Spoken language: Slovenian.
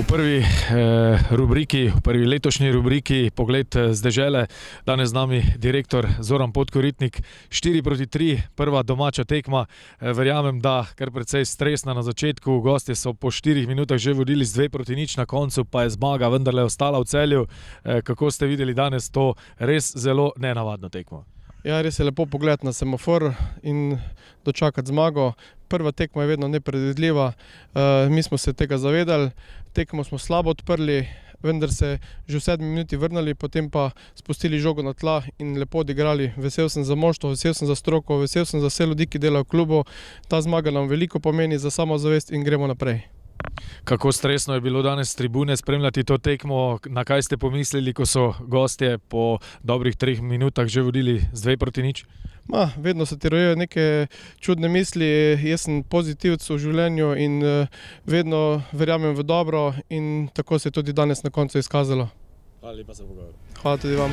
prvi rubriki, v prvi letošnji rubriki Pogled z dežele. Danes z nami direktor Zoran Podkoritnik. 4-3, prva domača tekma. Verjamem, da kar precej stresna na začetku. Gostje so po 4 minutah že vodili z 2-0, na koncu pa je zmaga vendarle ostala v Celju. Kako ste videli danes to res zelo nenavadno tekmo? Ja, res je lepo pogledati na semafor in dočakati zmago. Prva tekma je vedno nepredvidljiva, mi smo se tega zavedali, tekmo smo slabo odprli, vendar se že v 7 minuti vrnili, potem pa spustili žogo na tla in lepo odigrali. Vesel sem za moštvo, vesel sem za stroko, vesel sem za vse ljudi, ki delajo v klubu. Ta zmaga nam veliko pomeni za samozavest in gremo naprej. Kako stresno je bilo danes s tribune spremljati to tekmo? Na kaj ste pomislili, ko so gostje po dobrih 3 minutah že vodili z 2-0? Vedno se ti rojejo neke čudne misli. Jaz sem pozitivc v življenju in vedno verjamem v dobro in tako se je tudi danes na koncu izkazalo. Hvala lepa za pogovor. Hvala tudi vam.